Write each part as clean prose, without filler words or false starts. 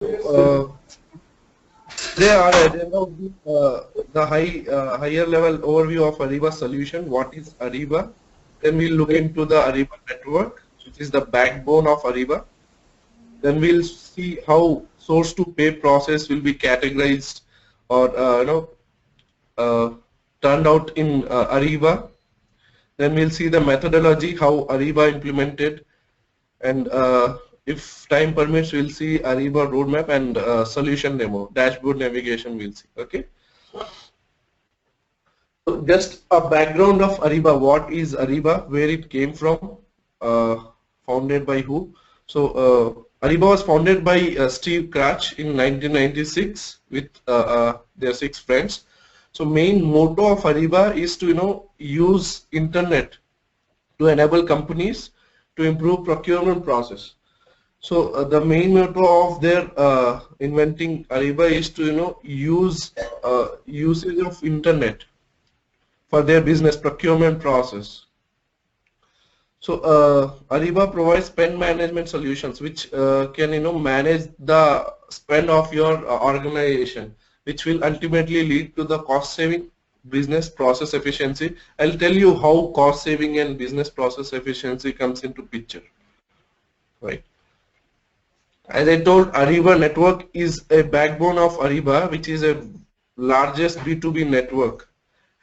Uh, They are the higher level overview of Ariba solution. What is Ariba? Then we'll look into the Ariba network, which is the backbone of Ariba. Then we'll see how source to pay process will be categorized or uh, turned out in Ariba. Then we'll see the methodology, how Ariba implemented, and if time permits, we'll see Ariba roadmap and solution demo, dashboard navigation we'll see. Okay. So just a background of Ariba. What is Ariba? Where it came from? Founded by who? So Ariba was founded by Steve Crouch in 1996 with their 6 friends. So main motto of Ariba is to use internet to enable companies to improve procurement process. So the main motto of their inventing Ariba is to use usage of internet for their business procurement process. So Ariba provides spend management solutions which can manage the spend of your organization, which will ultimately lead to the cost saving, business process efficiency. I'll tell you how cost saving and business process efficiency comes into picture. Right. As I told, Ariba network is a backbone of Ariba, which is a largest B2B network,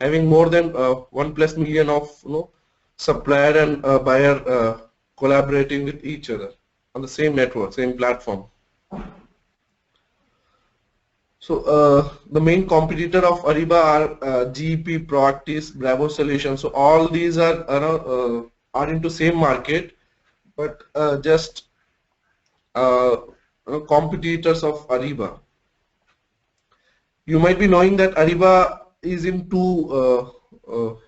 having more than 1+ million of supplier and buyer collaborating with each other on the same network, same platform. So the main competitor of Ariba are GEP, Proactis, Bravo Solutions. So all these are into same market, but just competitors of Ariba. You might be knowing that Ariba is in two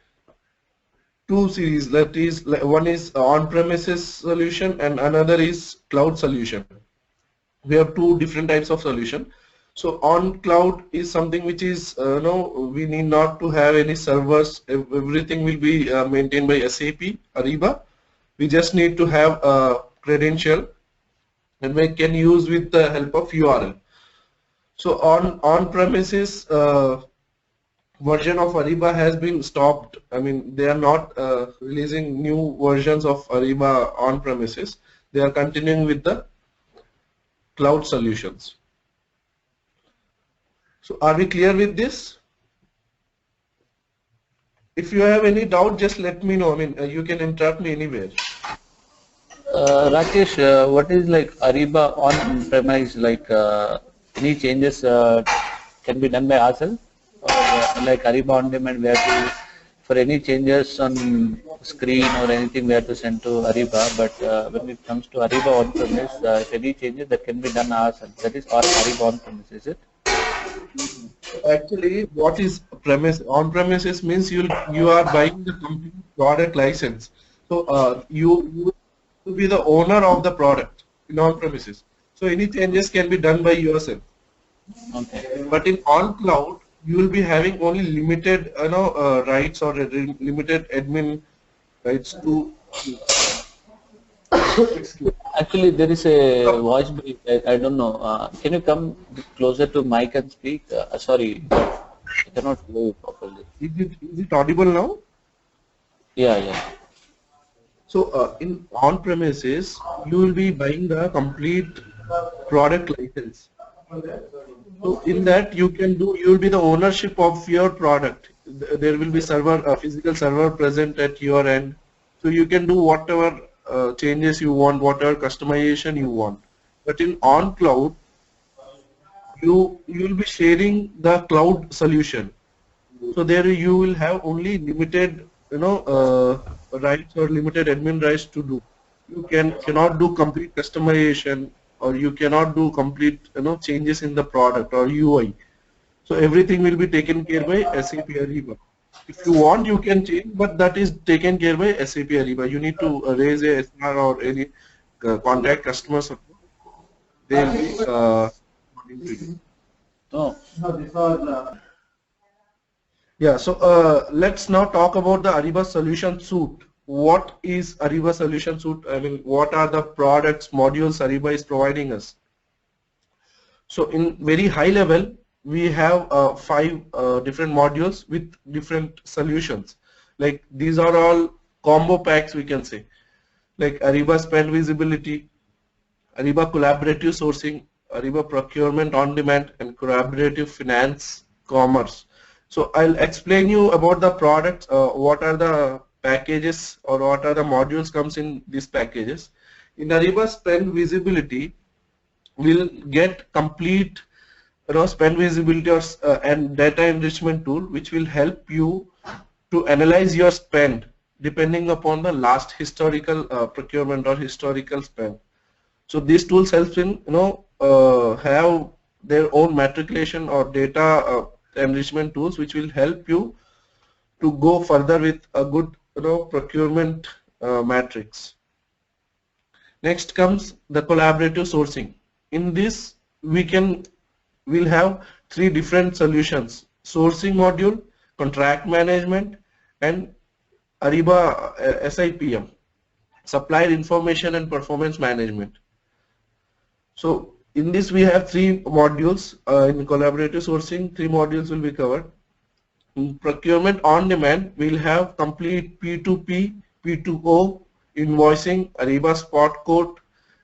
series. That is, one is on-premises solution and another is cloud solution. We have two different types of solution. So on cloud is something which is we need not to have any servers. Everything will be maintained by SAP Ariba. We just need to have a credential and we can use with the help of URL. So on premises version of Ariba has been stopped. I mean, they are not releasing new versions of Ariba on premises. They are continuing with the cloud solutions. So are we clear with this? If you have any doubt, just let me know. I mean, you can interrupt me anywhere. Rakesh, what is like Ariba on premise? Like any changes can be done by ourselves, or like Ariba on demand, we have to for any changes on screen or anything we have to send to Ariba. But when it comes to Ariba on premise, if any changes that can be done ourselves, that is our Ariba on premise, is it? Actually, what is premise? On premises means you are buying the complete product license. So you will be the owner of the product in on premises. So any changes can be done by yourself. Okay. But in on cloud, you will be having only limited rights or limited admin rights to. Excuse. Actually, there is a voice break. I don't know. Can you come closer to mic and speak? Sorry, I cannot hear you properly. Is it audible now? Yeah, yeah. So in on premises, you will be buying the complete product license. So in that you will be the ownership of your product. There will be a physical server present at your end. So you can do whatever changes you want, whatever customization you want. But in on cloud, you will be sharing the cloud solution. So there you will have only limited rights or limited admin rights to do. You cannot do complete customization or you cannot do complete changes in the product or UI. So everything will be taken care by SAP Ariba. If you want, you can change, but that is taken care by SAP Ariba. You need to raise a SR or any contact customer support. They will be responding to you. No. Yeah, so let's now talk about the Ariba Solution Suite. What is Ariba Solution Suite? I mean, what are the products, modules Ariba is providing us? So in very high level, we have 5 different modules with different solutions. Like these are all combo packs, we can say, like Ariba Spend Visibility, Ariba Collaborative Sourcing, Ariba Procurement on Demand, and Collaborative Finance Commerce. So I'll explain you about the products, what are the packages or what are the modules comes in these packages. In Ariba Spend Visibility, we'll get complete spend visibility or, and data enrichment tool, which will help you to analyze your spend depending upon the last historical procurement or historical spend. So these tools help in have their own matriculation or data enrichment tools, which will help you to go further with a good procurement matrix. Next comes the collaborative sourcing. In this we'll have 3 different solutions: sourcing module, contract management, and Ariba SIPM, supplier information and performance management. So in this we have 3 modules. In collaborative sourcing, 3 modules will be covered. In procurement on demand, we'll have complete P2P, P2O, invoicing, Ariba Spot Quote,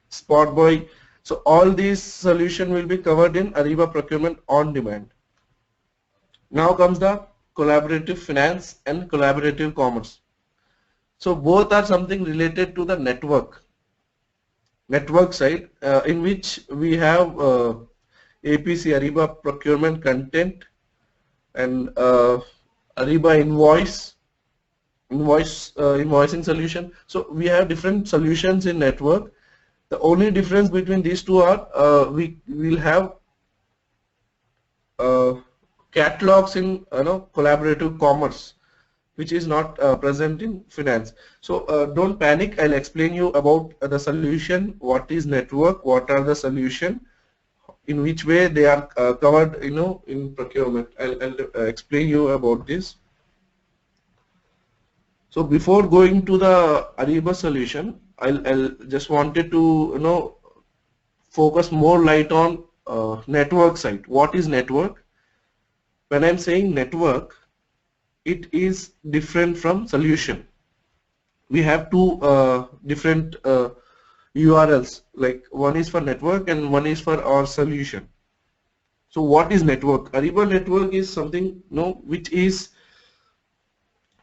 Spot Buy. So all these solutions will be covered in Ariba Procurement on Demand. Now comes the collaborative finance and collaborative commerce. So both are something related to the network side, in which we have APC, Ariba Procurement Content, and Ariba invoicing solution. So we have different solutions in network. The only difference between these two are we will have catalogs in collaborative commerce, which is not present in finance. So don't panic. I'll explain you about the solution. What is network? What are the solution? In which way they are covered, in procurement. I'll explain you about this. So before going to the Ariba solution, I'll just wanted to focus more light on network side. What is network? When I'm saying network, it is different from solution. We have 2 different URLs, like one is for network and one is for our solution. So what is network? Ariba network is something which is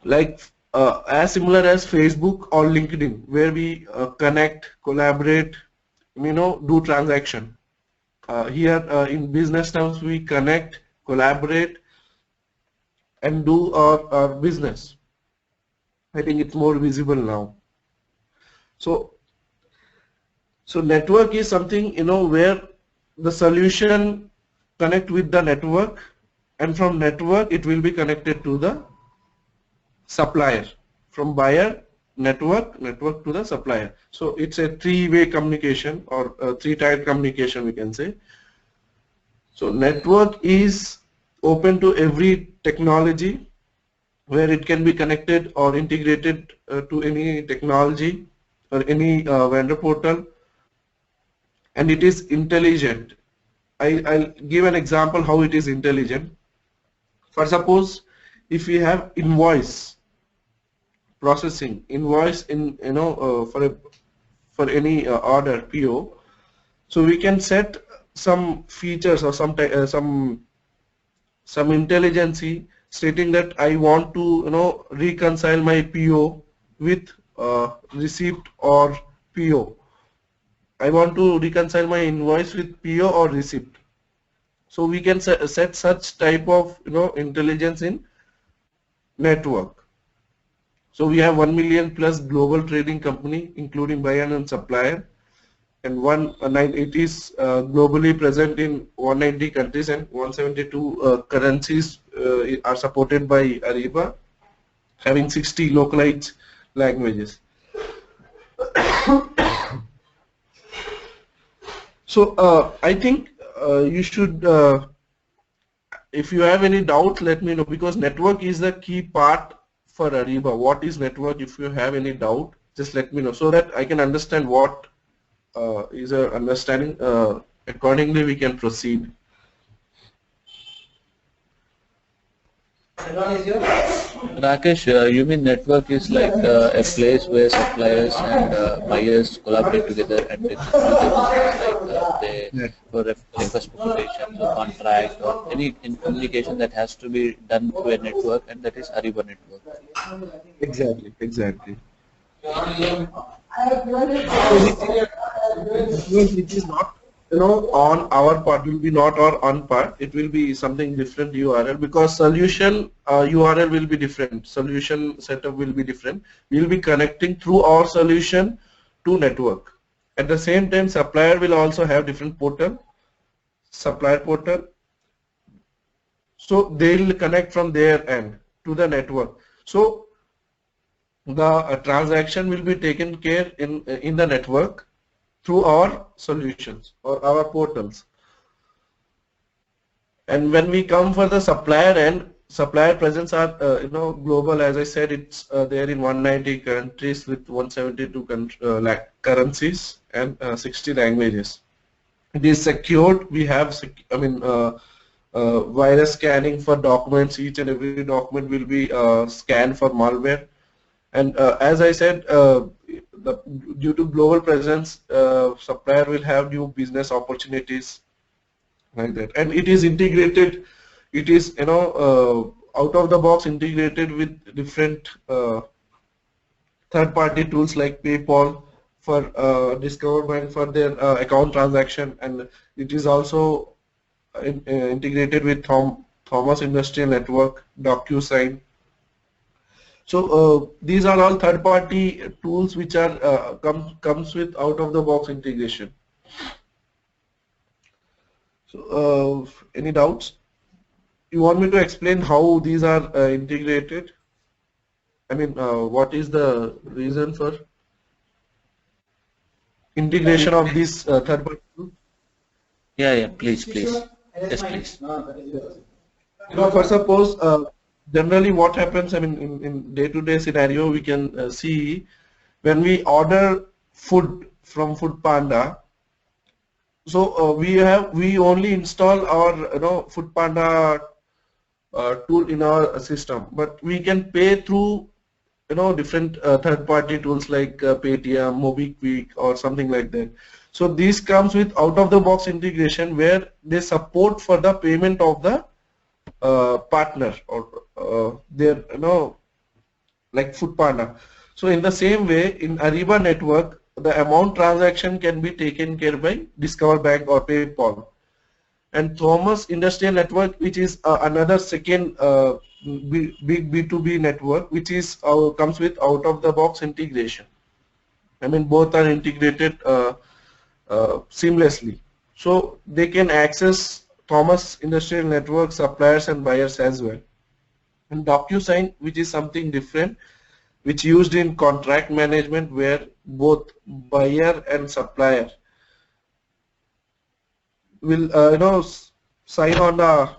like as similar as Facebook or LinkedIn, where we connect, collaborate, do transaction. Here in business terms, we connect, collaborate, and do our business. I think it's more visible now. So network is something where the solution connect with the network, and from network it will be connected to the supplier, from buyer, network to the supplier. So it's a 3-way communication, or a 3-tier communication, we can say. So network is open to every technology, where it can be connected or integrated to any technology or any vendor portal, and it is intelligent. I'll give an example how it is intelligent. For suppose if we have invoice processing, invoice in for any order PO, so we can set some features or some intelligence stating that I want to reconcile my PO with receipt or PO. I want to reconcile my invoice with PO or receipt. So we can set such type of intelligence in network. So we have 1 million plus global trading company, including buyer and supplier, and it is globally present in 190 countries, and 172 currencies are supported by Ariba, having 60 localized languages. So I think you should, if you have any doubt, let me know, because network is the key part for Ariba. What is network? If you have any doubt, just let me know, so that I can understand what is a understanding accordingly we can proceed. Rakesh, you mean network is like a place where suppliers and buyers collaborate together and they do their business, like they Yeah. for specifications or contract or any communication that has to be done through a network, and that is Ariba network. Exactly, exactly. It is not, on our part will be not or on part. It will be something different URL because solution URL will be different. Solution setup will be different. We will be connecting through our solution to network. At the same time, supplier will also have different portal, supplier portal. So they will connect from their end to the network. So the transaction will be taken care in the network through our solutions or our portals. And when we come for the supplier end, supplier presence are global. As I said, it's there in 190 countries with 172 currencies and 60 languages. It is secured. We have virus scanning for documents. Each and every document will be scanned for malware. And as I said, due to global presence, supplier will have new business opportunities like that. And it is integrated. It is out of the box integrated with different third-party tools like PayPal for discovery for their account transaction, and it is also integrated with Thomas Industrial Network, DocuSign. So these are all third-party tools which are comes with out-of-the-box integration. So any doubts? You want me to explain how these are integrated? I mean, what is the reason for integration of these third-party tools? Yeah, please. Yes, please. For suppose, generally what happens, I mean, in day-to-day scenario, we can see when we order food from Foodpanda. So we only install our Foodpanda tool in our system, but we can pay through different third-party tools like Paytm, MobiKwik, or something like that. So this comes with out-of-the-box integration where they support for the payment of the partner or their like Foodpanda. So in the same way, in Ariba network, the amount transaction can be taken care by Discover Bank or PayPal. And Thomas Industrial Network, which is another second big B2B network, which is comes with out-of-the-box integration. I mean, both are integrated seamlessly. So they can access Thomas Industrial Network suppliers and buyers as well. And DocuSign, which is something different, which used in contract management where both buyer and supplier will sign on a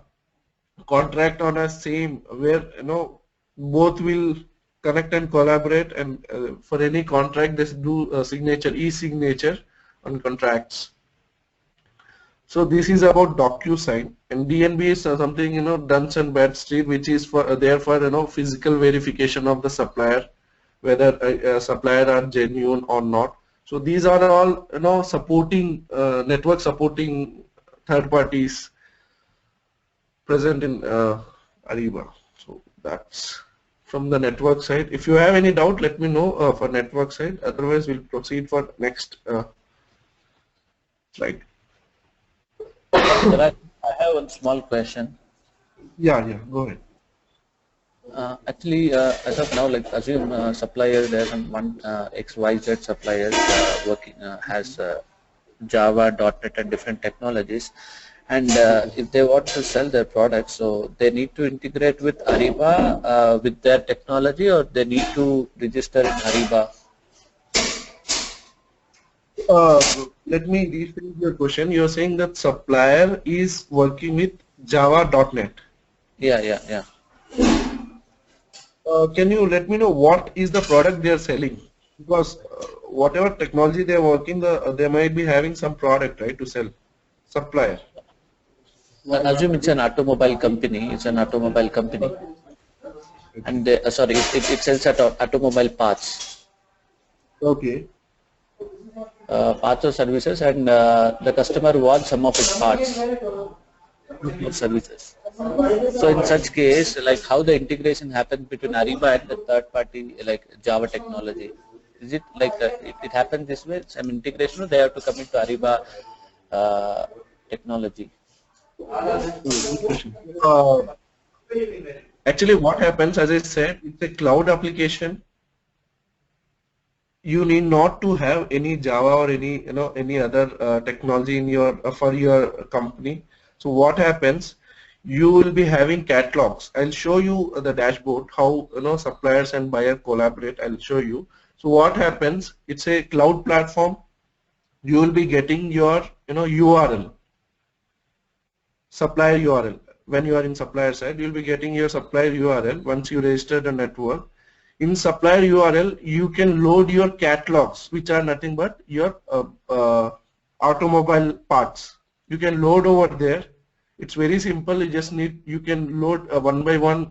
contract on a same where both will connect and collaborate, and for any contract they do a signature, e-signature on contracts. So this is about DocuSign. And DNB is something Duns and Bradstreet, which is for there for physical verification of the supplier, whether a supplier are genuine or not. So these are all supporting network supporting third parties present in Ariba. So that's from the network side. If you have any doubt, let me know for network side. Otherwise, we'll proceed for next slide. I have one small question. Yeah, go ahead. Actually, as of now, like assume supplier, there's one XYZ supplier working has Java, .NET, and different technologies, and if they want to sell their products, so they need to integrate with Ariba with their technology, or they need to register in Ariba. Let me rephrase your question. You're saying that supplier is working with Java.NET. Yeah. Can you let me know what is the product they are selling? Because whatever technology they are working, they might be having some product, right, to sell. supplier. Assume it's an automobile company. It's an automobile company, and sorry, it sells automobile parts, Okay. parts or services, and the customer wants some of its parts or services. So in such case, like how the integration happens between Ariba and the third party, like Java technology, is it like it happens this way? Some integration, or they have to come into Ariba technology? Good question. Actually, what happens, as I said, it's a cloud application. You need not to have any Java or any other technology in your for your company. So what happens? You will be having catalogs. I'll show you the dashboard how suppliers and buyer collaborate. I'll show you. So what happens? It's a cloud platform. You will be getting your URL, supplier URL. When you are in supplier side, you'll be getting your supplier URL once you register the network. In supplier URL, you can load your catalogs, which are nothing but your automobile parts. You can load over there. It's very simple. You can load one by one,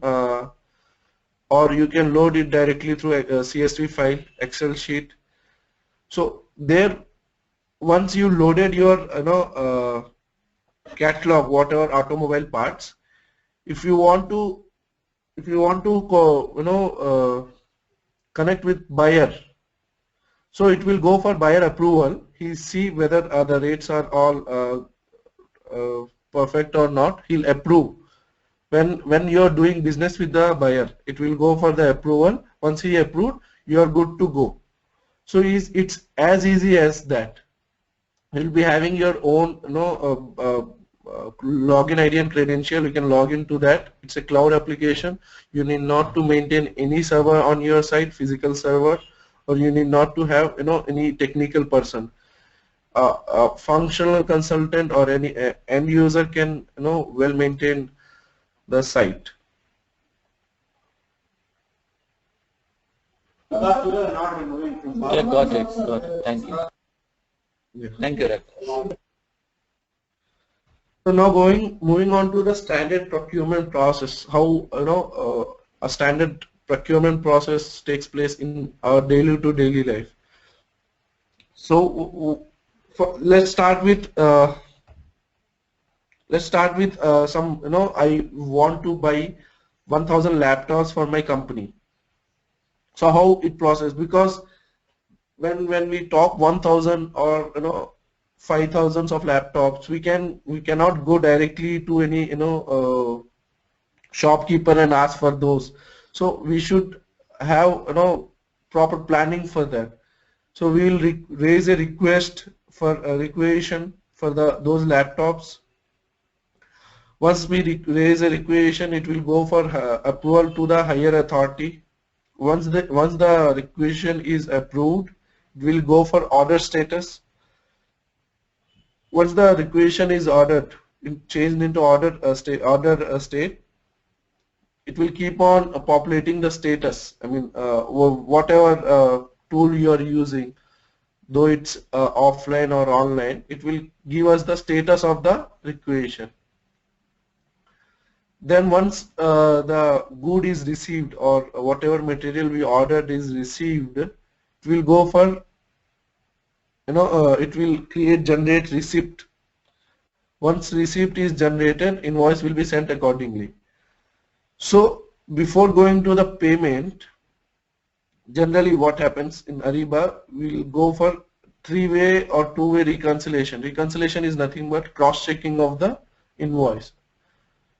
or you can load it directly through a CSV file, Excel sheet. So there, once you loaded your catalog, whatever automobile parts, if you want to connect with buyer, so it will go for buyer approval. He see whether the rates are all perfect or not. He'll approve. When you are doing business with the buyer, it will go for the approval. Once he approved, you are good to go. So it's as easy as that. You'll be having your own login ID and credential. You can log into that. It's a cloud application. You need not to maintain any server on your side, physical server, or you need not to have any technical person. A functional consultant or any end user can well maintain the site. Yeah, got it. Thank you. Yeah. Thank you, Rakesh. So now moving on to the standard procurement process, how a standard procurement process takes place in our daily to daily life. So let's start with some I want to buy 1,000 laptops for my company. So how it process, because when we talk 1,000 or 5,000 of laptops, we cannot go directly to any shopkeeper and ask for those. So we should have proper planning for that. So we will raise a request for a requisition for those laptops. Once we raise a requisition, it will go for approval to the higher authority. Once the requisition is approved, it will go for order status. Once the requisition is ordered, changed into order state, it will keep on populating the status. I mean, whatever tool you are using, though it's offline or online, it will give us the status of the requisition. Then once the good is received, or whatever material we ordered is received, it will go for it will generate receipt. Once receipt is generated, invoice will be sent accordingly. So before going to the payment, generally what happens in Ariba, we'll go for three-way or two-way reconciliation. Reconciliation is nothing but cross-checking of the invoice.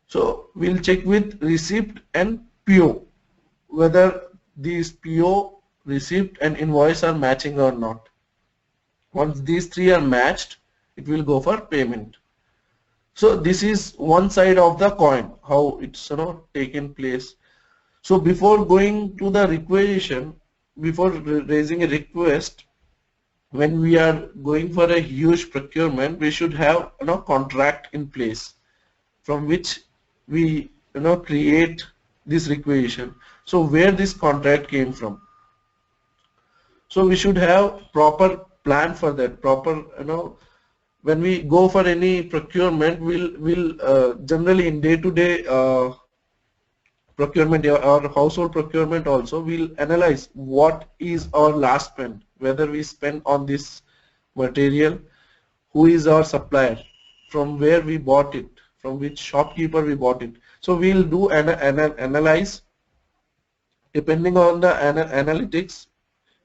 So we'll check with receipt and PO whether these PO, receipt and invoice are matching or not. Once these three are matched, it will go for payment. So this is one side of the coin, how it's taken place. So before going to the requisition, before raising a request, when we are going for a huge procurement, we should have contract in place from which we create this requisition. So where this contract came from? So we should have proper plan for that, proper when we go for any procurement, we'll generally in day-to-day procurement or household procurement also, we'll analyze what is our last spend, whether we spend on this material, who is our supplier, from where we bought it, from which shopkeeper we bought it. So we'll do an analyze. Depending on the analytics,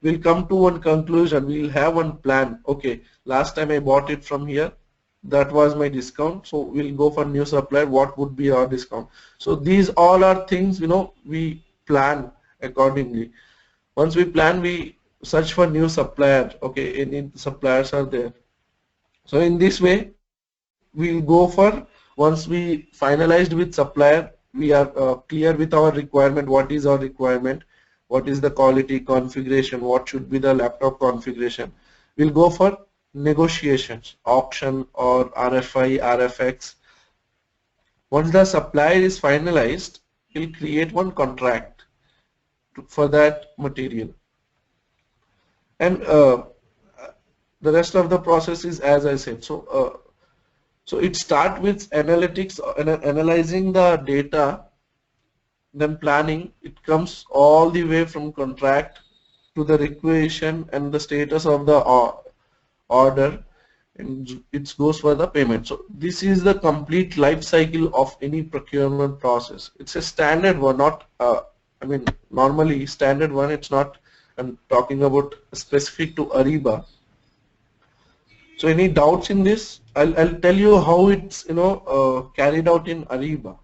we'll come to one conclusion. We'll have one plan. Okay, last time I bought it from here, that was my discount, so we'll go for new supplier. What would be our discount? So these all are things, we plan accordingly. Once we plan, we search for new supplier. Okay, any suppliers are there. So in this way, we'll go for, once we finalized with supplier, we are clear with our requirement. What is our requirement? What is the quality configuration? What should be the laptop configuration? We'll go for negotiations, auction or RFI, RFX. Once the supplier is finalized, we'll create one contract for that material. And the rest of the process is as I said. So it starts with analytics, analyzing the data, then planning. It comes all the way from contract to the requisition and the status of the order, and it goes for the payment. So this is the complete life cycle of any procurement process. It's a standard one, not normally standard one. It's not, I'm talking about specific to Ariba. So any doubts in this? I'll tell you how it's carried out in Ariba.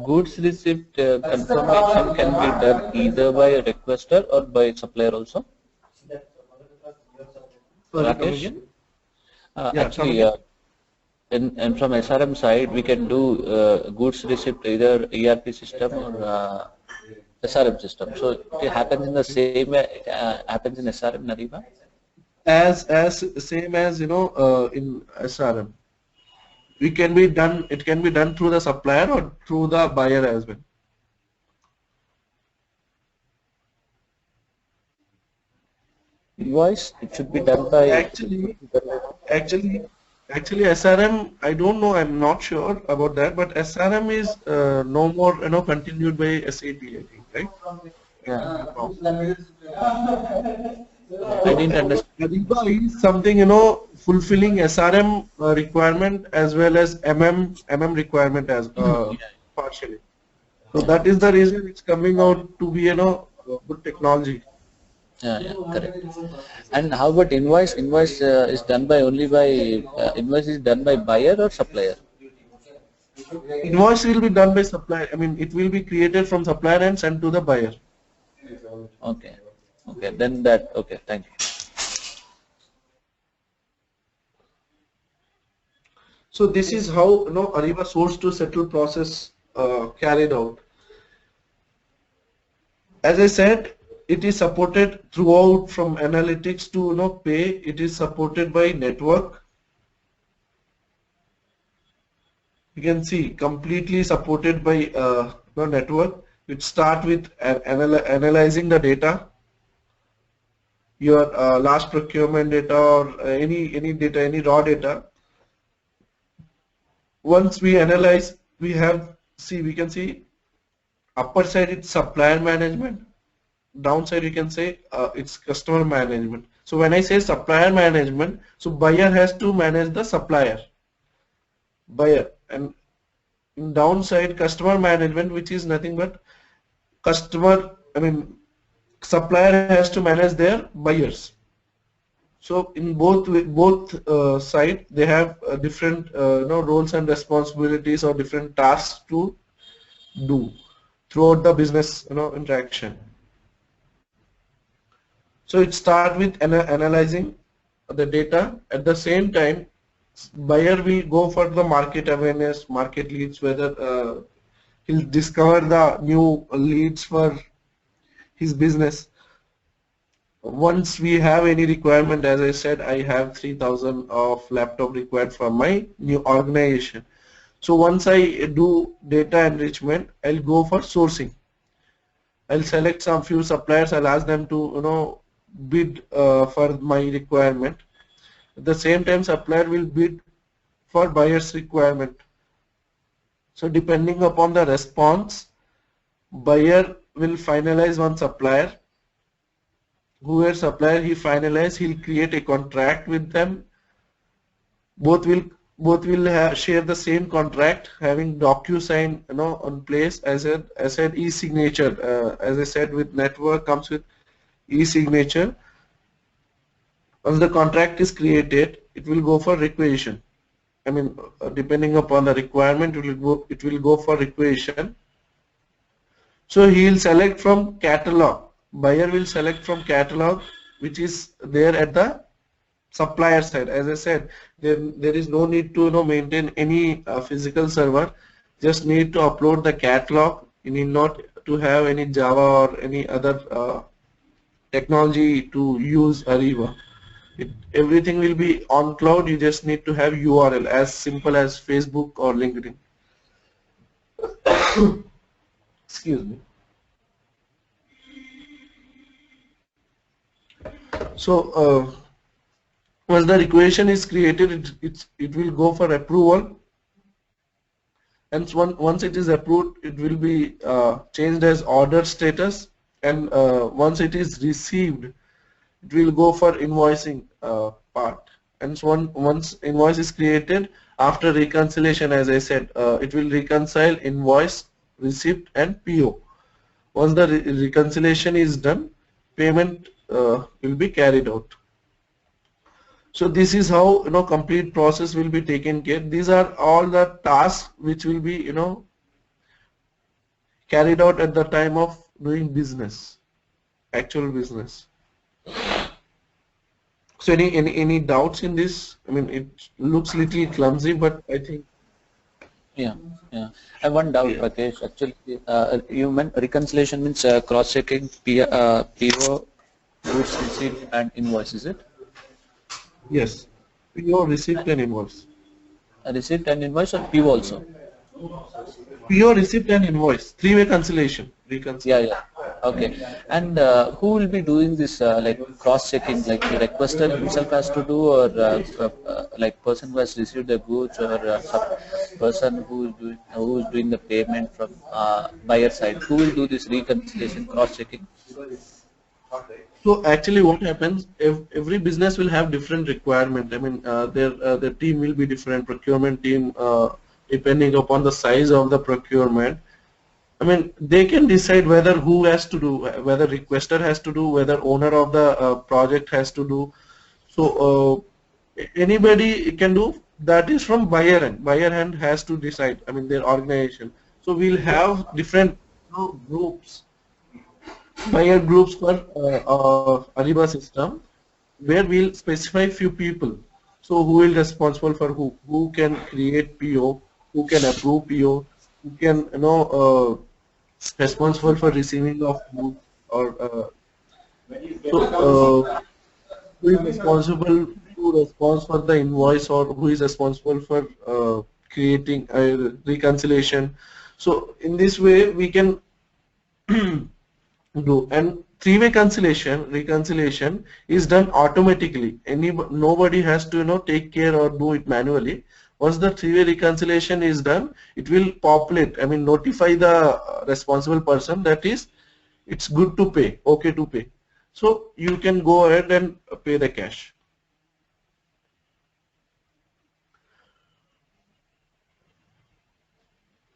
Goods receipt confirmation can be done either by a requester or by supplier also. Rakesh? Actually, and from SRM side, we can do goods receipt either ERP system or SRM system. So it happens in the same way it happens in SRM, Ariba? As same as in SRM. It can be done through the supplier or through the buyer as well. Invoice, it should be done by actually SRM, I don't know, I'm not sure about that, but SRM is no more continued by SAP, I think, right? Yeah. I didn't understand. Ariba is something fulfilling SRM requirement as well as MM requirement as partially. So that is the reason it's coming out to be good technology. Yeah, correct. And how about invoice? Invoice is done by invoice is done by buyer or supplier? Invoice will be done by supplier. I mean, it will be created from supplier and sent to the buyer. Okay. Okay. Then that. Okay. Thank you. So this is how Ariba source to settle process carried out. As I said, it is supported throughout from analytics to pay. It is supported by network. You can see completely supported by network. It start with analyzing the data, your last procurement data or any data, any raw data. Once we analyze, we can see upper side it's supplier management, downside you can say it's customer management. So when I say supplier management, so buyer has to manage the supplier, and in downside customer management, which is nothing but supplier has to manage their buyers. So in both sides, they have different roles and responsibilities or different tasks to do throughout the business interaction. So it starts with analyzing the data. At the same time, buyer will go for the market awareness, market leads, whether he'll discover the new leads for his business. Once we have any requirement, as I said, I have 3,000 of laptop required for my new organization. So once I do data enrichment, I'll go for sourcing. I'll select some few suppliers. I'll ask them to bid for my requirement. At the same time, supplier will bid for buyer's requirement. So depending upon the response, buyer will finalize one supplier. Whoever supplier he finalize, he'll create a contract with them. Both will share the same contract, having DocuSign on place. As I said e-signature. As I said, with network comes with e-signature. Once the contract is created, it will go for requisition. I mean, depending upon the requirement, it will go for requisition. So he will select from catalog. Buyer will select from catalog, which is there at the supplier side. As I said, there is no need to maintain any physical server. Just need to upload the catalog. You need not to have any Java or any other technology to use Ariba. Everything will be on cloud. You just need to have URL, as simple as Facebook or LinkedIn. Excuse me. So once the requisition is created, it will go for approval, and once it is approved, it will be changed as order status, and once it is received, it will go for invoicing part. And so once invoice is created, after reconciliation, as I said, it will reconcile invoice, receipt, and PO. Once the reconciliation is done, payment will be carried out. So this is how complete process will be taken care. These are all the tasks which will be carried out at the time of doing business, actual business. So any doubts in this? I mean, it looks little clumsy, but I think. Yeah. I have one doubt, Rakesh. Actually, you meant reconciliation means cross-checking PO, goods receipt, and invoice, is it? Yes, PO, receipt, and invoice. A receipt and invoice, or PO also? PO, receipt, and invoice. Three-way reconciliation. Yeah. Okay. And who will be doing this like cross-checking? Like the requester himself has to do, or like person who has received the goods, or person who is doing the payment from buyer side? Who will do this reconciliation, cross-checking? So actually, what happens? Every business will have different requirement. I mean, their team will be different. Procurement team, depending upon the size of the procurement. I mean, they can decide whether who has to do, whether requester has to do, whether owner of the project has to do. So anybody can do. That is from buyer end. Buyer end has to decide. I mean, their organization. So we'll have different groups, buyer groups for Ariba system, where we'll specify few people. So who will responsible for who can create PO, who can approve PO, who can responsible for receiving of goods, or who is responsible to respond for the invoice, or who is responsible for creating a reconciliation. So in this way we can do. And three-way reconciliation is done automatically. Nobody has to take care or do it manually. Once the three-way reconciliation is done, it will populate, I mean notify the responsible person that is it's good to pay, okay to pay. So you can go ahead and pay the cash.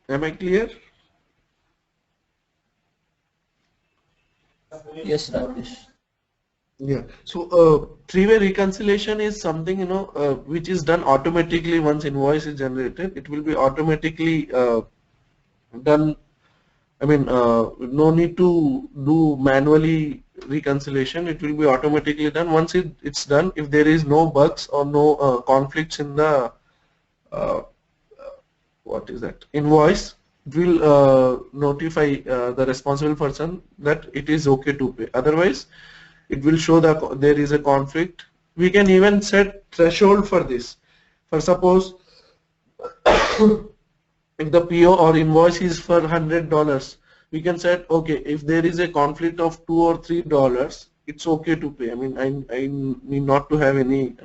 Am I clear? Yes, Rakesh. Yeah. So three-way reconciliation is something which is done automatically. Once invoice is generated, it will be automatically done. I mean, no need to do manually reconciliation. It will be automatically done. Once it's done, if there is no bugs or no conflicts in the what is that invoice, it will notify the responsible person that it is okay to pay. Otherwise, it will show that there is a conflict. We can even set threshold for this. For suppose if the PO or invoice is for $100, we can set, okay, if there is a conflict of $2 or $3, it's okay to pay. I mean, I need not to have any,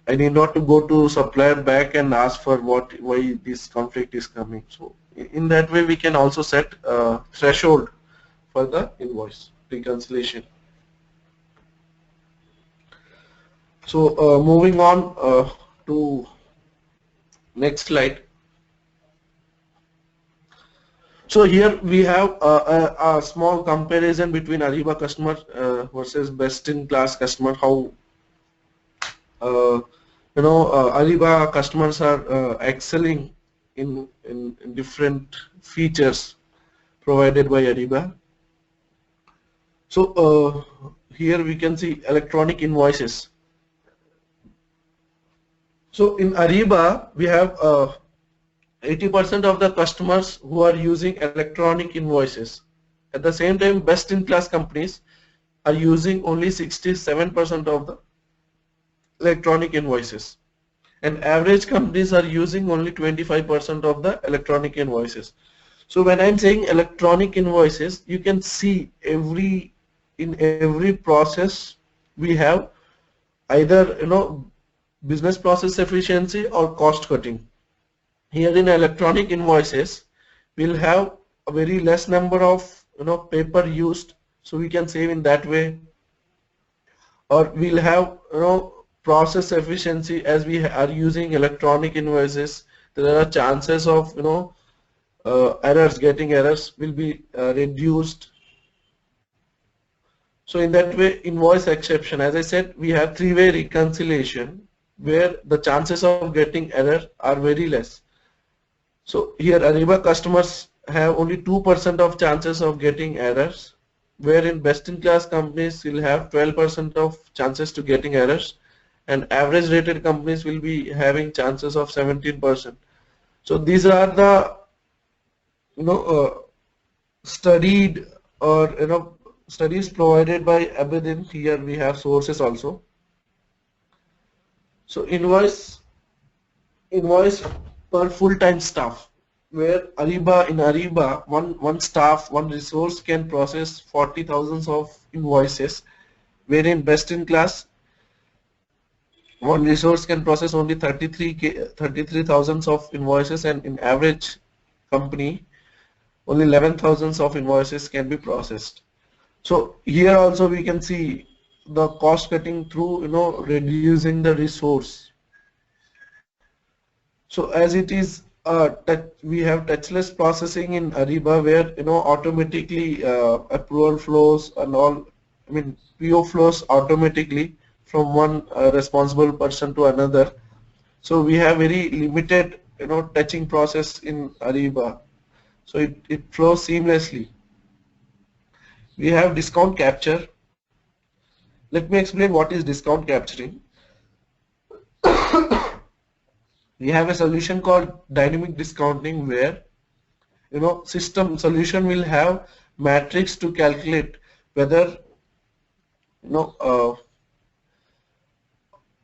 I need not to go to supplier back and ask for why this conflict is coming. So in that way, we can also set a threshold for the invoice reconciliation. So moving on to next slide. So here we have a small comparison between Ariba customer versus best-in-class customer. How Ariba customers are excelling in different features provided by Ariba. So here we can see electronic invoices. So in Ariba we have 80% of the customers who are using electronic invoices. At the same time, best-in-class companies are using only 67% of the electronic invoices, and average companies are using only 25% of the electronic invoices. So when I'm saying electronic invoices, you can see in every process we have either business process efficiency or cost cutting. Here in electronic invoices, we'll have a very less number of paper used, so we can save in that way. Or we'll have process efficiency, as we are using electronic invoices. There are chances of getting errors will be reduced. So in that way, invoice exception, as I said, we have three-way reconciliation where the chances of getting error are very less. So here Ariba customers have only 2% of chances of getting errors, wherein best-in-class companies will have 12% of chances to getting errors, and average rated companies will be having chances of 17%. So these are the studied or studies provided by Abedin. Here we have sources also. So invoice per full-time staff, where in Ariba one resource can process 40,000 of invoices, wherein best-in-class one resource can process only 33,000 of invoices, and in average company only 11,000 of invoices can be processed. So here also we can see the cost cutting through reducing the resource. So as it is we have touchless processing in Ariba, where automatically approval flows and all, I mean PO flows automatically from one responsible person to another. So we have very limited touching process in Ariba, so it flows seamlessly. We have discount capture. Let me explain what is discount capturing. We have a solution called dynamic discounting, where system solution will have matrix to calculate whether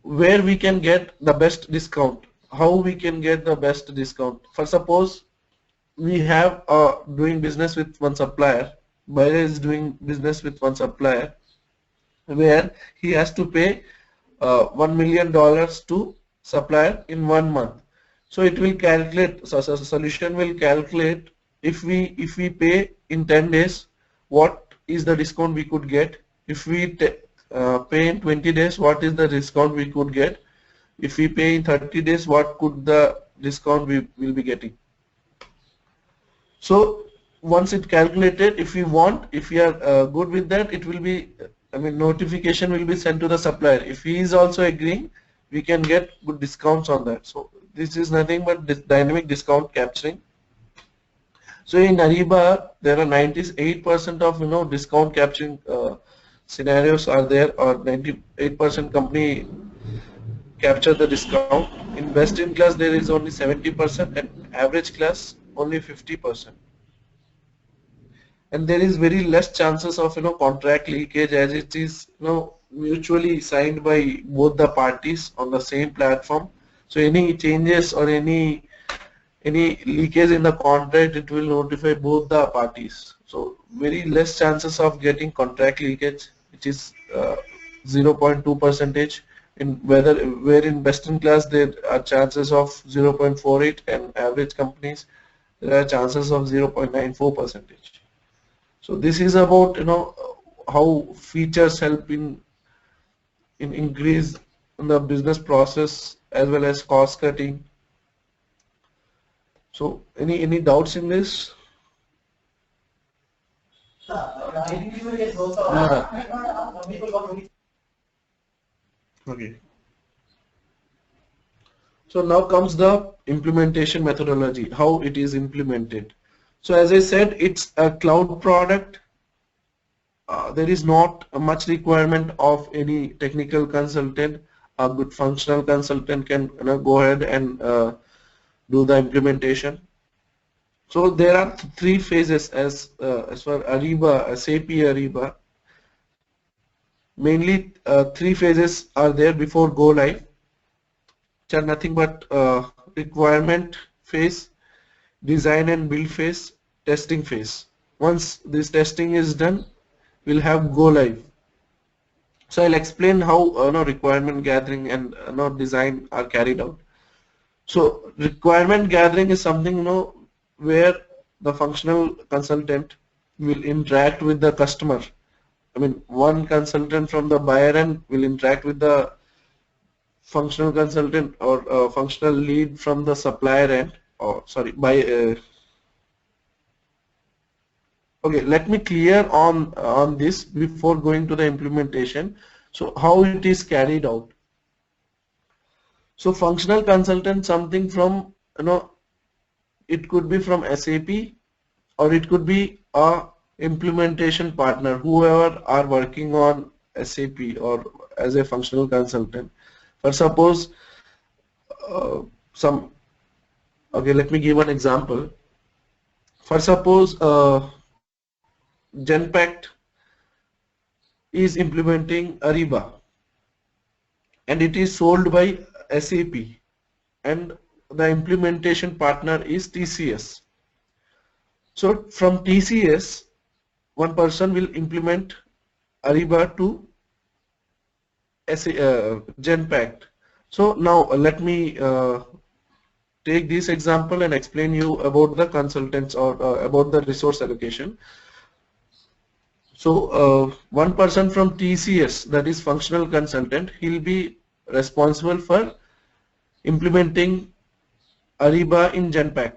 where we can get the best discount, how we can get the best discount. For suppose we have doing business with one supplier, buyer is doing business with one supplier, where he has to pay $1 million to supplier in 1 month. So it will calculate, so solution will calculate if we pay in 10 days, what is the discount we could get. If we pay in 20 days, what is the discount we could get. If we pay in 30 days, what could the discount we will be getting. So once it calculated, if we are good with that, it will be, notification will be sent to the supplier. If he is also agreeing, we can get good discounts on that. So this is nothing but this dynamic discount capturing. So in Ariba, there are 98% of discount capturing scenarios are there, or 98% company capture the discount. In best-in-class, there is only 70%, and average class only 50%. And there is very less chances of contract leakage, as it is mutually signed by both the parties on the same platform. So any changes or any leakage in the contract, it will notify both the parties So very less chances of getting contract leakage, which is 0.2 percentage. In where in best in class there are chances of 0.48, and average companies there are chances of 0.94 percentage. So this is about how features help in increase in the business process as well as cost cutting. So any doubts in this? Okay. So now comes the implementation methodology, how it is implemented. So as I said, it's a cloud product. There is not much requirement of any technical consultant. A good functional consultant can go ahead and do the implementation. So there are three phases as for Ariba, SAP Ariba. Mainly three phases are there before go live, which are nothing but requirement phase, design and build phase, testing phase. Once this testing is done, we'll have go live. So I'll explain how requirement gathering and design are carried out. So requirement gathering is something where the functional consultant will interact with the customer. I mean, one consultant from the buyer end will interact with the functional consultant or functional lead from the supplier end, or sorry, okay, let me clear on this before going to the implementation. So how it is carried out. So functional consultant, something from it could be from SAP, or it could be a implementation partner, whoever are working on SAP or as a functional consultant. For suppose okay, let me give an example. For suppose Genpact is implementing Ariba and it is sold by SAP, and the implementation partner is TCS. So from TCS, one person will implement Ariba to Genpact. So now let me take this example and explain you about the consultants or about the resource allocation. So one person from TCS, that is functional consultant, he'll be responsible for implementing Ariba in Genpact.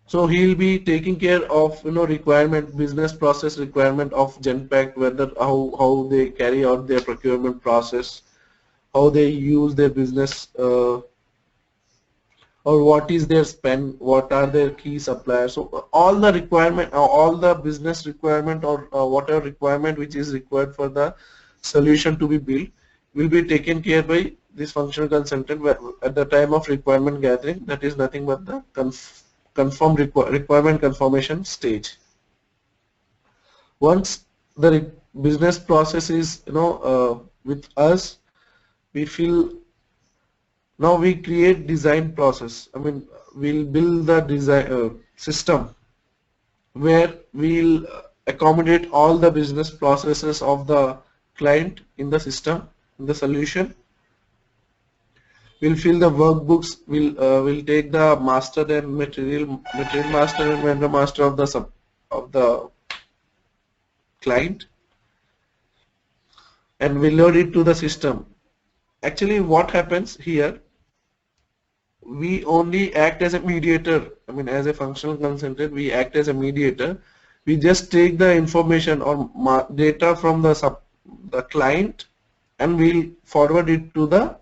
So he'll be taking care of requirement, business process requirement of Genpact, whether how they carry out their procurement process, how they use their business, or what is their spend, what are their key suppliers. So all the requirement, all the business requirement, or whatever requirement which is required for the solution to be built will be taken care by this functional consultant at the time of requirement gathering. That is nothing but the requirement confirmation stage. Once the business process is with us, we feel now we create design process. I mean, we'll build the design system where we'll accommodate all the business processes of the client in the system, in the solution. We'll fill the workbooks. We'll take the master and material master and vendor master of the client, and we'll load it to the system. Actually, what happens here? We only act as a mediator. I mean, as a functional consultant, we act as a mediator. We just take the information or data from the client, and we'll forward it to the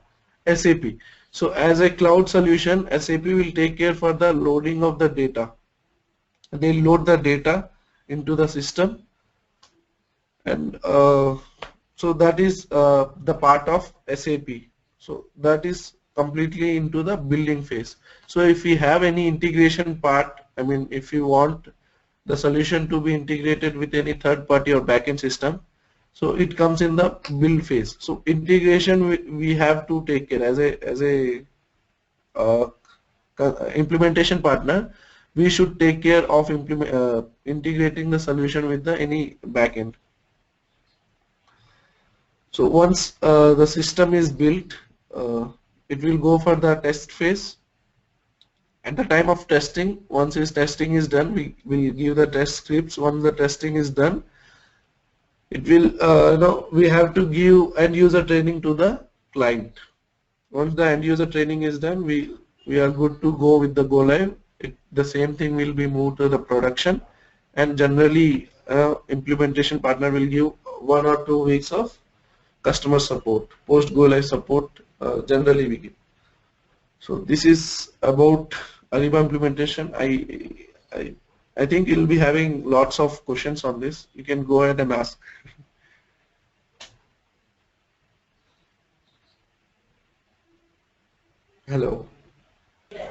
SAP. So as a cloud solution, SAP will take care for the loading of the data. They'll load the data into the system, and so that is the part of SAP. So that is completely into the building phase. So if we have any integration part, I mean, if you want the solution to be integrated with any third party or backend system, so it comes in the build phase. So integration we have to take care as a implementation partner. we should take care of integrating the solution with the any backend. So once the system is built, it will go for the test phase. At the time of testing, once this testing is done, we will give the test scripts. Once the testing is done, it will we have to give end user training to the client. Once the end user training is done, we are good to go with the go live. The same thing will be moved to the production, and generally implementation partner will give 1 or 2 weeks of customer support, post go live support, generally we give. So this is about Ariba implementation. I think you'll be having lots of questions on this. You can go ahead and ask. Hello. Yeah.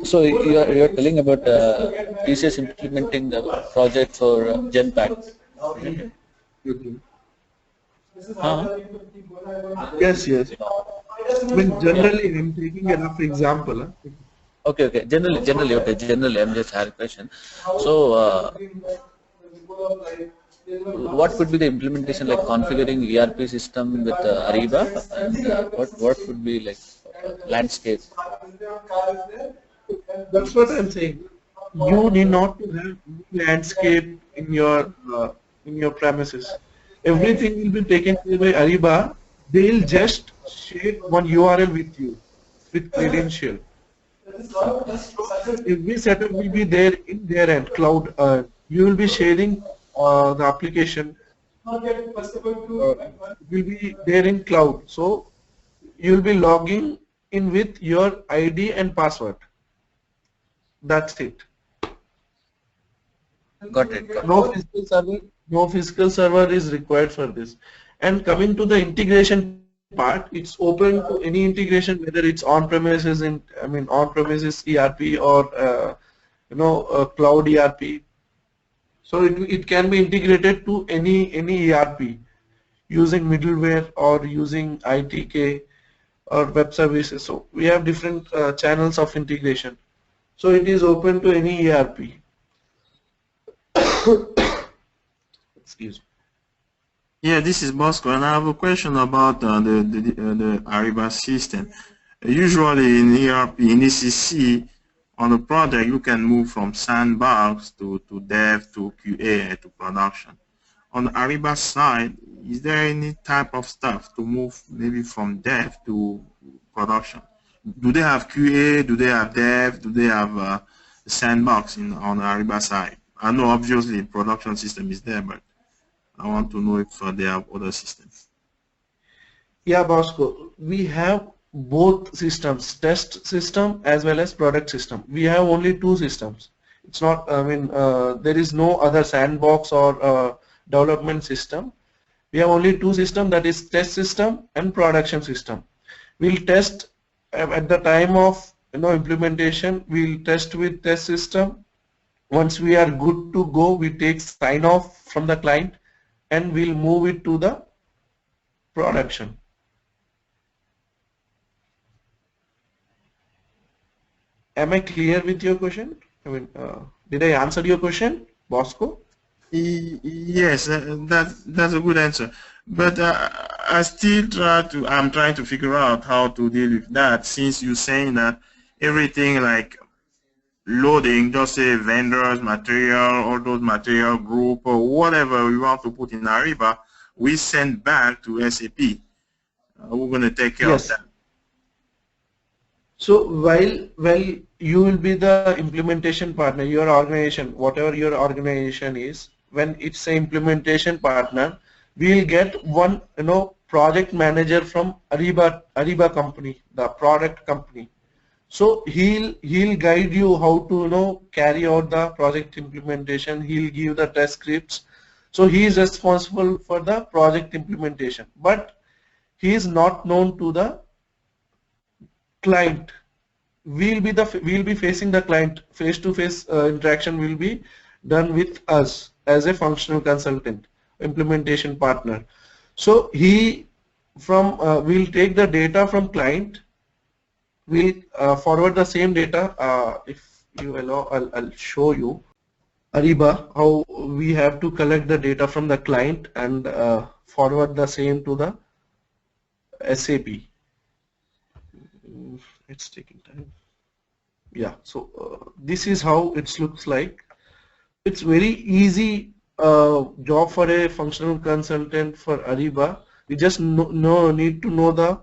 So you're telling about TCS implementing the project for Genpact. Yes. I mean, generally, I'm taking a rough example. Okay. Generally, I'm just had a question. So, what could be the implementation, like configuring ERP system with Ariba, and what would be like landscape? That's what I'm saying. You need not to have landscape in your premises. Everything will be taken care by Ariba. They'll just share one URL with you with credential. Every setup will be there in their end cloud. You will be sharing the application. It will be there in cloud. So you will be logging in with your ID and password. That's it. Got it. No physical server is required for this. And coming to the integration part, it's open to any integration, whether it's on-premises on-premises ERP or cloud ERP. So it can be integrated to any ERP using middleware or using ITK or web services. So we have different channels of integration. So it is open to any ERP. Excuse me. Yeah, this is Bosco, and I have a question about the Ariba system. Usually in ERP, in ECC, on a project, you can move from sandbox to dev to QA to production. On the Ariba side, is there any type of stuff to move maybe from dev to production? Do they have QA? Do they have dev? Do they have a sandbox on the Ariba side? I know obviously the production system is there, but I want to know if they have other systems. Yeah, Bosco, we have both systems, test system as well as product system. We have only two systems. It's not, there is no other sandbox or development system. We have only two systems, that is test system and production system. We'll test at the time of implementation. We'll test with test system. Once we are good to go, we take sign off from the client and we'll move it to the production. Am I clear with your question? Did I answer your question, Bosco? Yes, that's a good answer. But I'm trying to figure out how to deal with that, since you're saying that everything like loading, just say vendors, material, all those material group, or whatever we want to put in Ariba, we send back to SAP. We're going to take care of that. So while you will be the implementation partner, your organization, whatever your organization is, when it's an implementation partner, we'll get one project manager from Ariba company, the product company. So he'll guide you how to carry out the project implementation. He'll give the test scripts. So he is responsible for the project implementation, but he is not known to the client. We'll be facing the client. Face-to-face interaction will be done with us as a functional consultant, implementation partner. So he from we'll take the data from client, we'll forward the same data. If you allow, I'll show you Ariba how we have to collect the data from the client and forward the same to the SAP. It's taking time. Yeah, so this is how it looks like. It's very easy job for a functional consultant for Ariba. We just need to know the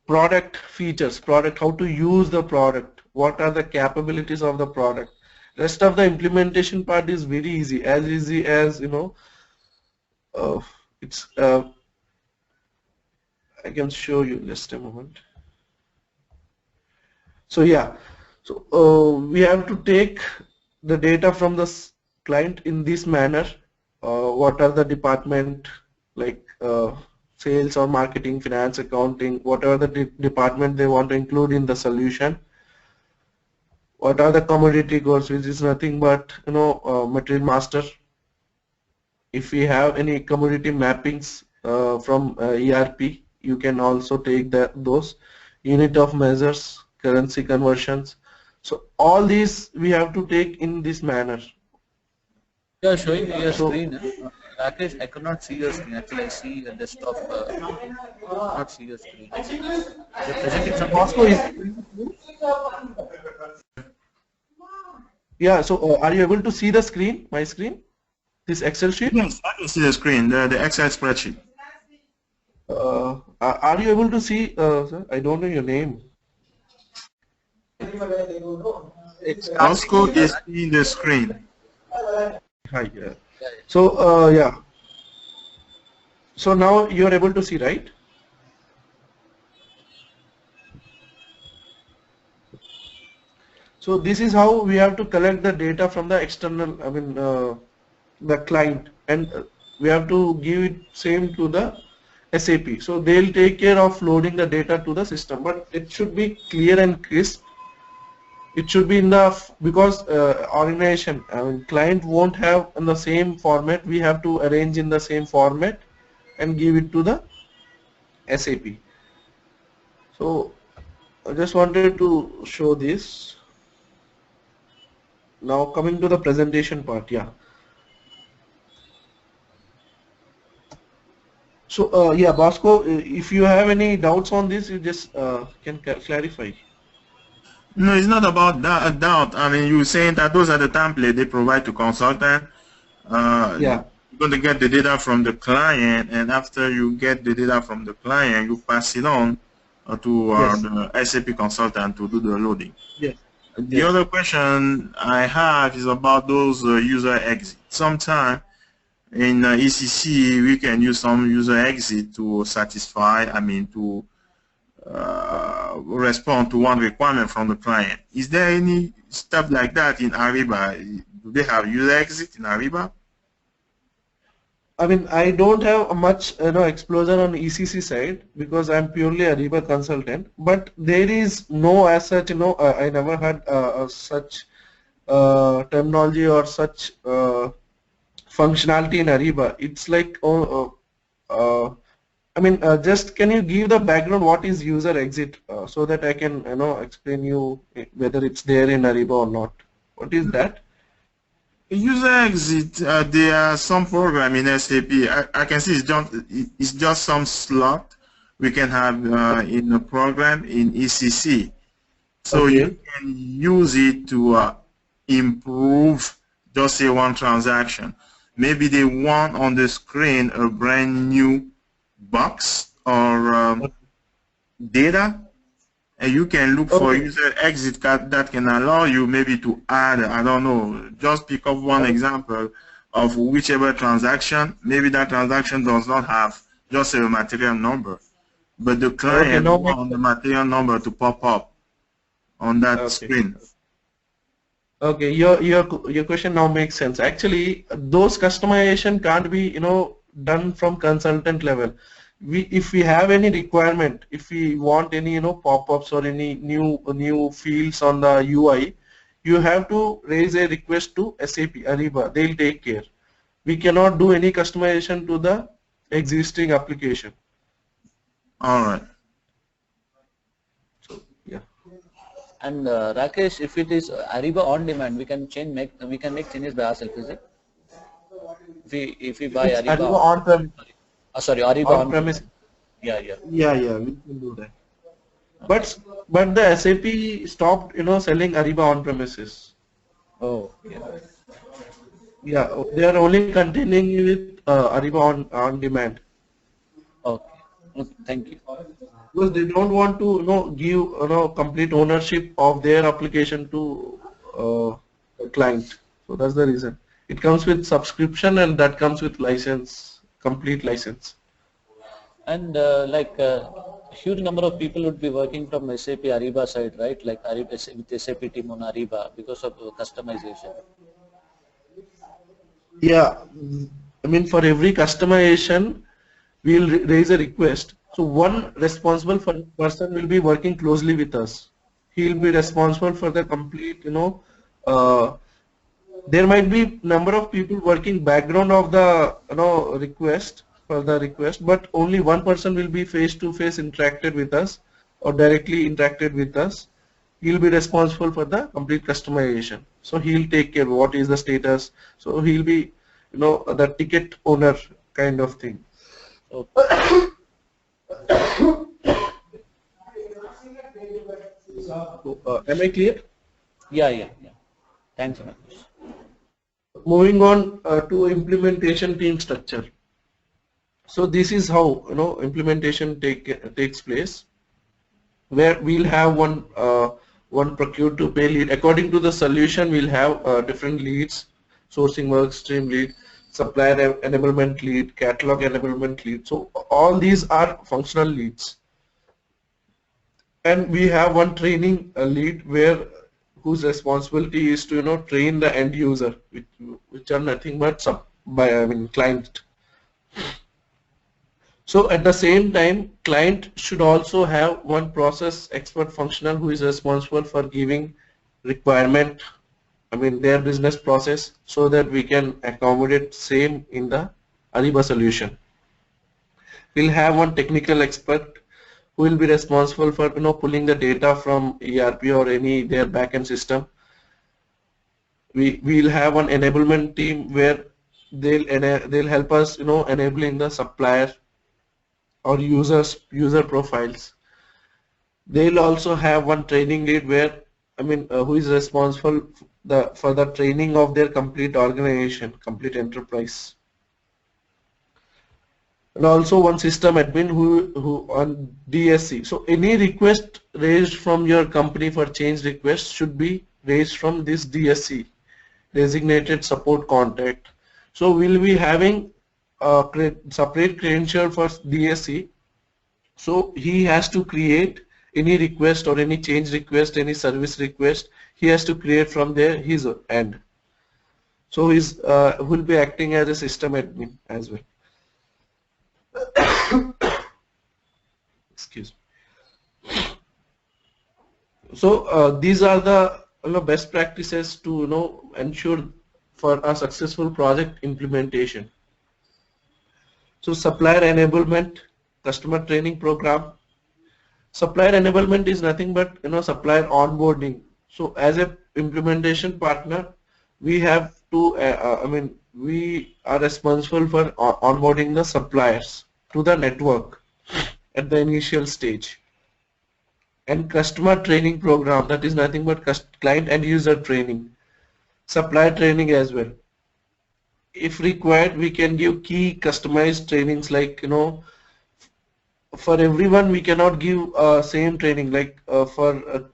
product features, how to use the product, what are the capabilities of the product. Rest of the implementation part is very easy as you know. It's I can show you just a moment. So yeah, so we have to take the data from the client in this manner. What are the department like sales or marketing, finance, accounting, whatever the department they want to include in the solution. What are the commodity codes, which is nothing but material master. If we have any commodity mappings from ERP, you can also take those unit of measures, currency conversions. So all these we have to take in this manner. You are showing your screen. Rakesh, I could not see your screen. Actually, I see the desktop. Not see your screen. You're presenting something. Yeah. So are you able to see the screen? My screen? This Excel sheet? Yes, I can see the screen. The Excel spreadsheet. Are you able to see? Sir? I don't know your name. Bosco is in the screen. Hi. Yeah. So yeah. So now you are able to see, right? So this is how we have to collect the data from the external, the client, and we have to give it same to the SAP. So they'll take care of loading the data to the system, but it should be clear and crisp. It should be enough because organization, client won't have in the same format. We have to arrange in the same format and give it to the SAP. So I just wanted to show this. Now coming to the presentation part, yeah. So yeah, Bosco, if you have any doubts on this, you just can clarify. No, it's not about that doubt. I mean, you're saying that those are the templates they provide to consultant. Yeah. You're going to get the data from the client, and after you get the data from the client, you pass it on to the SAP consultant to do the loading. Yes. The other question I have is about those user exits. Sometimes in ECC, we can use some user exit to satisfy, to respond to one requirement from the client. Is there any stuff like that in Ariba? Do they have user exit in Ariba? I don't have much exposure on ECC side because I'm purely a Ariba consultant. But there is no as such, I never had such terminology or such functionality in Ariba. It's like just can you give the background what is user exit so that I can explain you whether it's there in Ariba or not. What is that? User exit, there are some program in SAP. I can see it's just some slot we can have in a program in ECC. So you can use it to improve, just say one transaction. Maybe they want on the screen a brand new box or data, and you can look for user exit card that can allow you maybe to add, I don't know, just pick up one example of whichever transaction. Maybe that transaction does not have just a material number, but the client wants the material number to pop up on that screen. Okay, your question now makes sense. Actually, those customization can't be done from consultant level. If we have any requirement, if we want any pop-ups or any new fields on the UI, you have to raise a request to SAP Ariba. They'll take care. We cannot do any customization to the existing application. All right. So yeah. And Rakesh, if it is Ariba on demand, we can make changes by ourselves, is it? If we If buy it's Ariba, Ariba on-prem, sorry, Ariba on on-premise, demand. Yeah, yeah. yeah, we can do that. Okay. But the SAP stopped, selling Ariba on-premises. Oh, yeah. Yeah, they are only continuing with Ariba on demand Okay. Okay, thank you. because they don't want to, give, complete ownership of their application to the client. So that's the reason. It comes with subscription and that comes with license, complete license. And huge number of people would be working from SAP Ariba side, right? Like Ariba with SAP team on Ariba because of customization. Yeah, I mean for every customization, we'll raise a request. So one responsible person will be working closely with us. He'll be responsible for the complete, uh, there might be number of people working background of the, request for the request, but only one person will be face to face interacted with us or directly interacted with us. He'll be responsible for the complete customization. So he'll take care what is the status. So he'll be, the ticket owner kind of thing. Okay. Am I clear? Yeah, yeah, yeah. Thanks, Rakesh. Moving on to implementation team structure. So this is how implementation takes place, where we'll have one procure to pay lead. According to the solution, we'll have different leads: sourcing work stream lead, supplier enablement lead, catalog enablement lead. So all these are functional leads. And we have one training lead whose responsibility is to train the end user, which are nothing but client. So at the same time, client should also have one process expert functional who is responsible for giving requirement, their business process, so that we can accommodate same in the Ariba solution. We'll have one technical expert who will be responsible for pulling the data from ERP or any their backend system. We'll have one enablement team where they'll help us enabling the supplier or user profiles. They'll also have one training lead where who is responsible for the training of their complete organization, complete enterprise. And also one system admin who on DSC. So any request raised from your company for change request should be raised from this DSC, designated support contact. So we'll be having a separate credential for DSC. So he has to create any request or any change request, any service request, he has to create from there his end. So he's will be acting as a system admin as well. Excuse me. So these are the best practices to ensure for a successful project implementation. So supplier enablement, customer training program. Supplier enablement is nothing but supplier onboarding. So as a implementation partner, we have to we are responsible for onboarding the suppliers to the network at the initial stage. And customer training program, that is nothing but client and user training, supplier training as well. If required, we can give key customized trainings, like for everyone we cannot give same training, like for a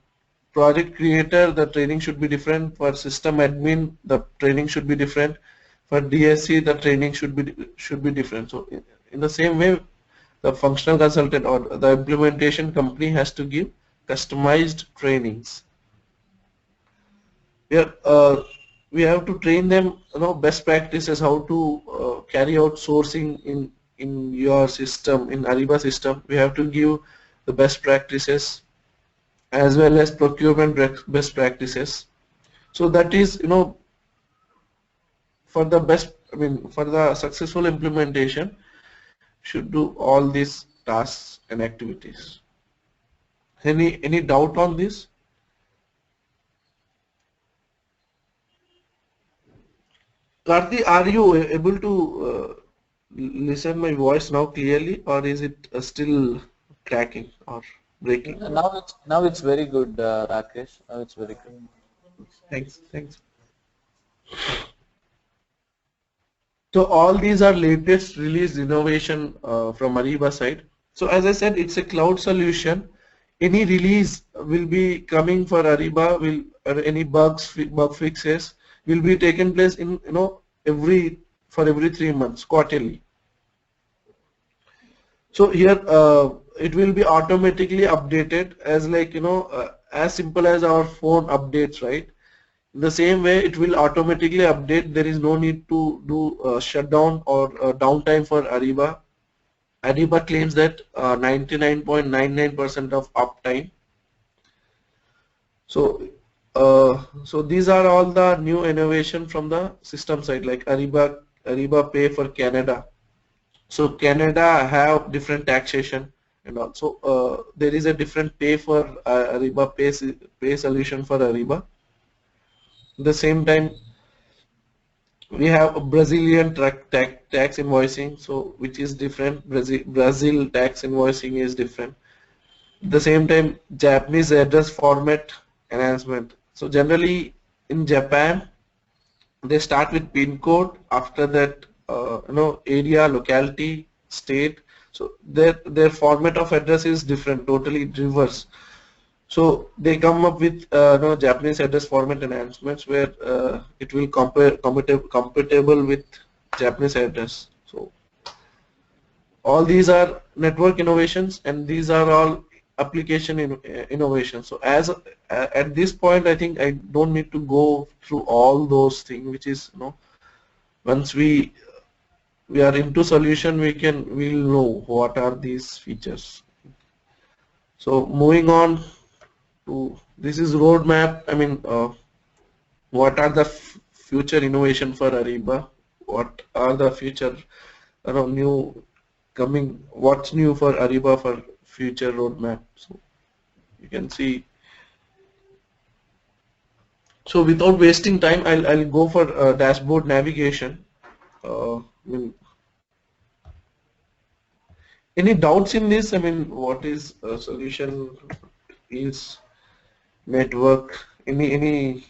project creator the training should be different, for system admin the training should be different, for DSC the training should be different. So in the same way, the functional consultant or the implementation company has to give customized trainings. We have to train them best practices, how to carry out sourcing in your system, in Ariba system. We have to give the best practices as well as procurement best practices. So that is for the best, for the successful implementation, should do all these tasks and activities. Any doubt on this? Karthi, are you able to listen my voice now clearly, or is it still cracking or breaking? Now it's very good, Rakesh. Now it's very good. Thanks, thanks. So all these are latest release innovation from Ariba side. So as I said, it's a cloud solution. Any release will be coming for Ariba, will or any bug fixes will be taken place in every 3 months quarterly. So here it will be automatically updated as as simple as our phone updates, right? In the same way, it will automatically update. There is no need to do shutdown or downtime for Ariba. Ariba claims that 99.99% of uptime. So, so these are all the new innovation from the system side, like Ariba Pay for Canada. So Canada have different taxation, and also there is a different pay for Ariba pay solution for Ariba. At the same time, we have a Brazilian tax invoicing, so which is different. Brazil tax invoicing is different. At the same time, Japanese address format enhancement. So generally in Japan, they start with pin code. After that, area, locality, state. So their format of address is different, totally reverse. So they come up with Japanese address format enhancements where it will compatible with Japanese address. So all these are network innovations, and these are all application innovations. So as at this point, I think I don't need to go through all those things, which is once we are into solution, we'll know what are these features. So moving on to this is roadmap. I mean, what are the future innovation for Ariba? What are the future new coming? What's new for Ariba for future roadmap? So you can see. So without wasting time, I'll go for dashboard navigation. I mean, any doubts in this? I mean, what is a solution is network? Any